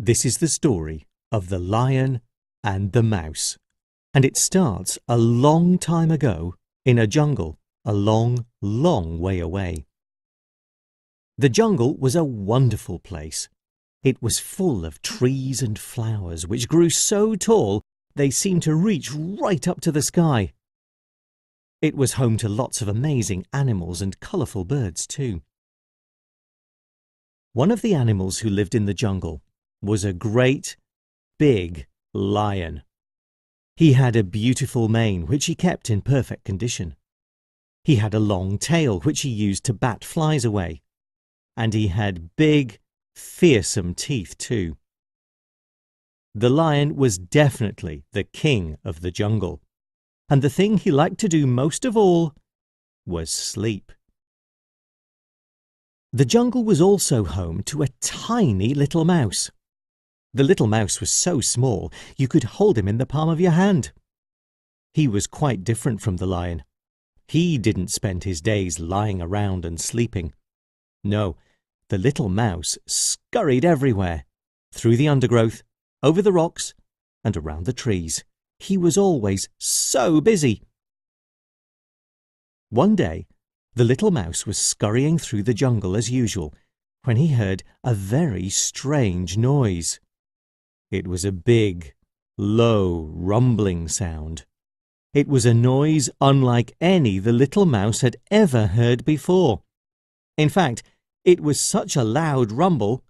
This is the story of the lion and the mouse, and it starts a long time ago in a jungle a long, long way away. The jungle was a wonderful place. It was full of trees and flowers which grew so tall they seemed to reach right up to the sky. It was home to lots of amazing animals and colourful birds too. One of the animals who lived in the jungle was a great, big lion. He had a beautiful mane which he kept in perfect condition. He had a long tail which he used to bat flies away. And he had big, fearsome teeth too. The lion was definitely the king of the jungle, and the thing he liked to do most of all was sleep. The jungle was also home to a tiny little mouse. The little mouse was so small you could hold him in the palm of your hand. He was quite different from the lion. He didn't spend his days lying around and sleeping. No, the little mouse scurried everywhere, through the undergrowth, over the rocks, and around the trees. He was always so busy. One day, the little mouse was scurrying through the jungle as usual when he heard a very strange noise. It was a big, low, rumbling sound. It was a noise unlike any the little mouse had ever heard before. In fact, it was such a loud rumble,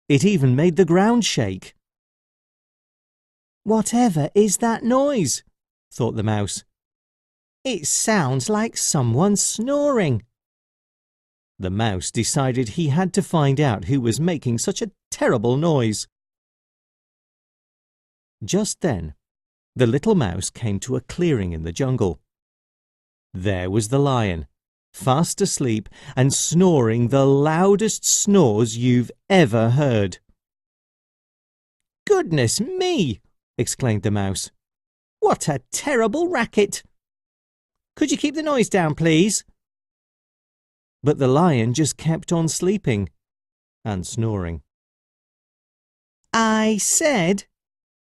it even made the ground shake. "Whatever is that noise?" thought the mouse. "It sounds like someone snoring." The mouse decided he had to find out who was making such a terrible noise. Just then, the little mouse came to a clearing in the jungle. There was the lion, fast asleep and snoring the loudest snores you've ever heard. "Goodness me!" exclaimed the mouse. "What a terrible racket! Could you keep the noise down, please?" But the lion just kept on sleeping and snoring. "I said,"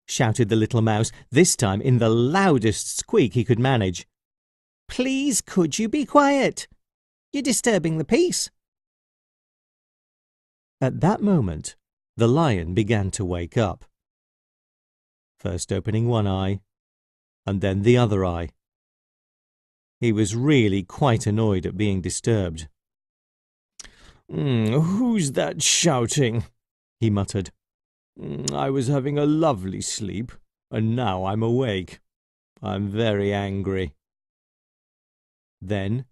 shouted the little mouse, this time in the loudest squeak he could manage, "please could you be quiet? You're disturbing the peace." At that moment, the lion began to wake up, first opening one eye and then the other eye. He was really quite annoyed at being disturbed. "Who's that shouting?" he muttered. "I was having a lovely sleep, and now I'm awake. I'm very angry." Then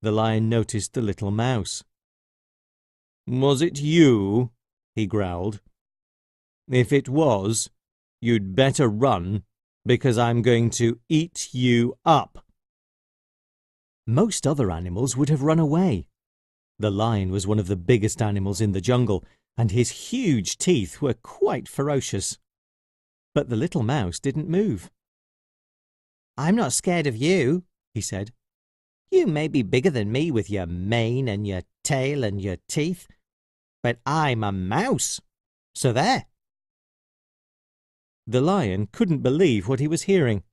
the lion noticed the little mouse. "Was it you?" he growled. "If it was, you'd better run, because I'm going to eat you up." Most other animals would have run away. The lion was one of the biggest animals in the jungle, and his huge teeth were quite ferocious. But the little mouse didn't move. "I'm not scared of you," he said. "You may be bigger than me with your mane and your tail and your teeth, but I'm a mouse, so there." The lion couldn't believe what he was hearing.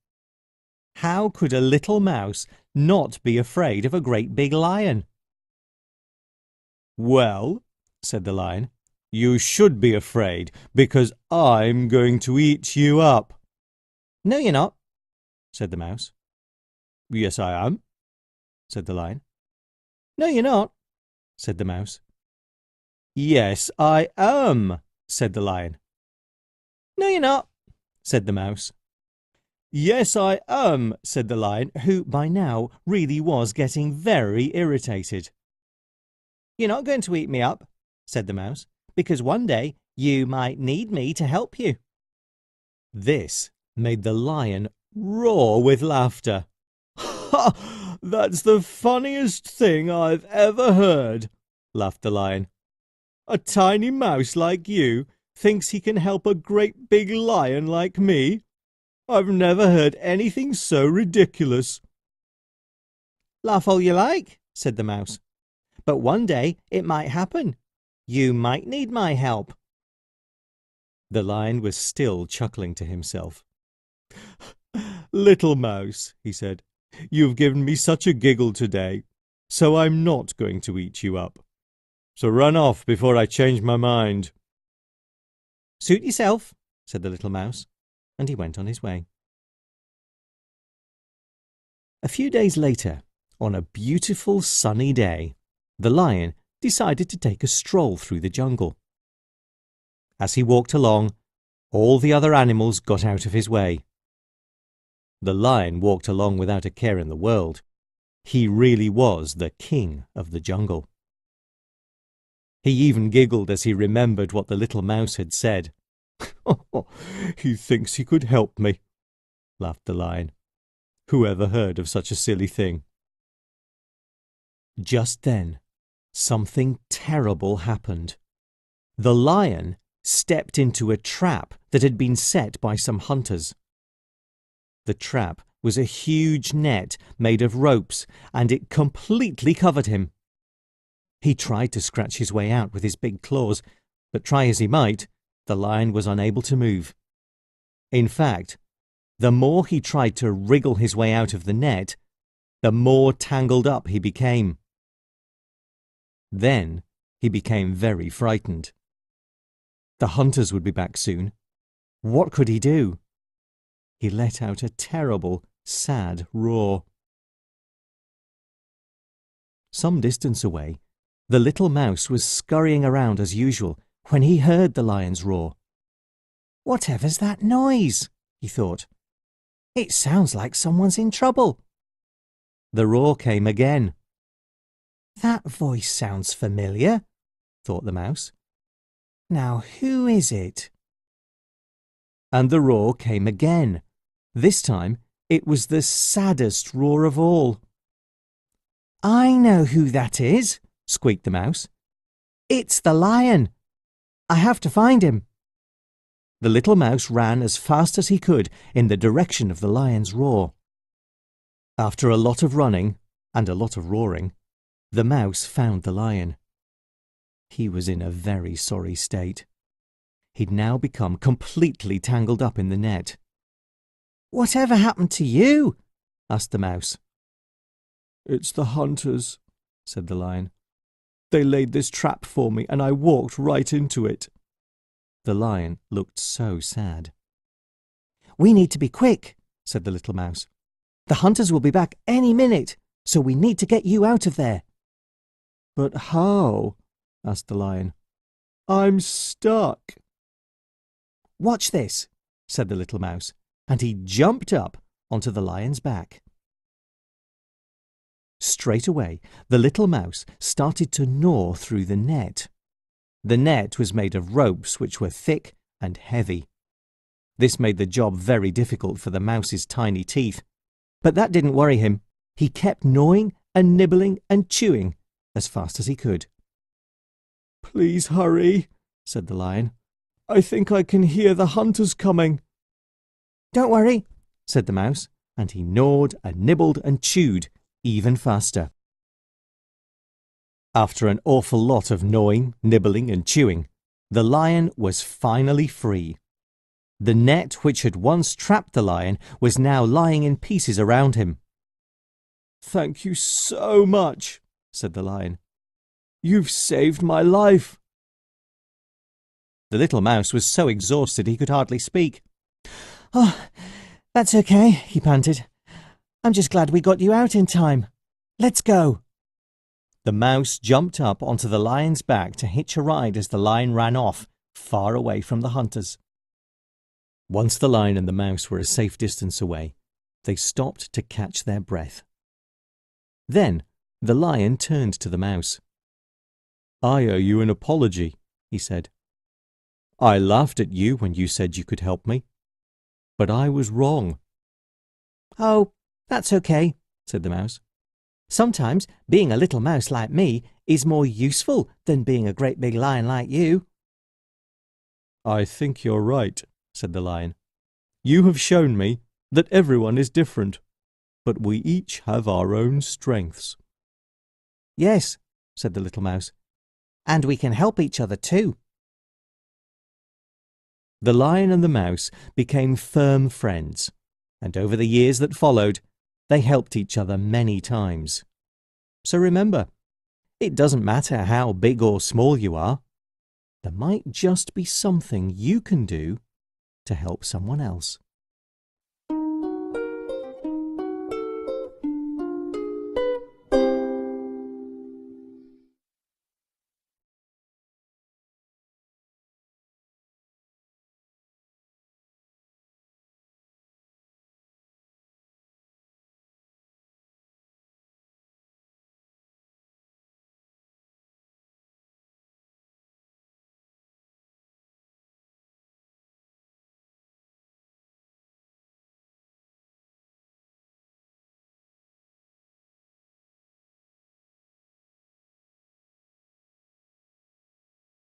How could a little mouse not be afraid of a great big lion? "Well," said the lion, "you should be afraid, because I'm going to eat you up." "No, you're not," said the mouse. "Yes, I am," said the lion. "No, you're not," said the mouse. "Yes, I am," said the lion. "No, you're not," said the mouse. "Yes, I am," said the lion, who by now really was getting very irritated. "You're not going to eat me up," said the mouse, "because one day you might need me to help you." This made the lion roar with laughter. "Ha! That's the funniest thing I've ever heard," laughed the lion. "A tiny mouse like you thinks he can help a great big lion like me? I've never heard anything so ridiculous." "Laugh all you like," said the mouse, "but one day it might happen. You might need my help." The lion was still chuckling to himself. "Little mouse," he said, "you've given me such a giggle today, so I'm not going to eat you up. So run off before I change my mind." "Suit yourself," said the little mouse, and he went on his way. A few days later, on a beautiful sunny day, the lion decided to take a stroll through the jungle. As he walked along, all the other animals got out of his way. The lion walked along without a care in the world. He really was the king of the jungle. He even giggled as he remembered what the little mouse had said. "He thinks he could help me," laughed the lion. "Who ever heard of such a silly thing?" Just then, something terrible happened. The lion stepped into a trap that had been set by some hunters. The trap was a huge net made of ropes, and it completely covered him. He tried to scratch his way out with his big claws, but try as he might, the lion was unable to move. In fact, the more he tried to wriggle his way out of the net, the more tangled up he became. Then he became very frightened. The hunters would be back soon. What could he do? He let out a terrible, sad roar. Some distance away, the little mouse was scurrying around as usual when he heard the lion's roar. "Whatever's that noise?" he thought. "It sounds like someone's in trouble." The roar came again. "That voice sounds familiar," thought the mouse. "Now who is it?" And the roar came again. This time it was the saddest roar of all. "I know who that is," squeaked the mouse. "It's the lion. I have to find him." The little mouse ran as fast as he could in the direction of the lion's roar. After a lot of running and a lot of roaring, the mouse found the lion. He was in a very sorry state. He'd now become completely tangled up in the net. "Whatever happened to you?" asked the mouse. "It's the hunters," said the lion. "They laid this trap for me, and I walked right into it." The lion looked so sad. "We need to be quick," said the little mouse. "The hunters will be back any minute, so we need to get you out of there." "But how?" asked the lion. "I'm stuck." "Watch this," said the little mouse, and he jumped up onto the lion's back. Straight away, the little mouse started to gnaw through the net. The net was made of ropes which were thick and heavy. This made the job very difficult for the mouse's tiny teeth. But that didn't worry him. He kept gnawing and nibbling and chewing as fast as he could. "Please hurry," said the lion. "I think I can hear the hunters coming." "Don't worry," said the mouse, and he gnawed and nibbled and chewed even faster. After an awful lot of gnawing, nibbling and chewing, the lion was finally free. The net which had once trapped the lion was now lying in pieces around him. "Thank you so much," said the lion. "You've saved my life." The little mouse was so exhausted he could hardly speak. "Oh, that's okay," he panted. "I'm just glad we got you out in time. Let's go." The mouse jumped up onto the lion's back to hitch a ride as the lion ran off, far away from the hunters. Once the lion and the mouse were a safe distance away, they stopped to catch their breath. Then the lion turned to the mouse. "I owe you an apology," he said. "I laughed at you when you said you could help me, but I was wrong." "Oh, that's okay," said the mouse. "Sometimes being a little mouse like me is more useful than being a great big lion like you." "I think you're right," said the lion. "You have shown me that everyone is different, but we each have our own strengths." "Yes," said the little mouse, "and we can help each other too." The lion and the mouse became firm friends, and over the years that followed, they helped each other many times. So remember, it doesn't matter how big or small you are. There might just be something you can do to help someone else.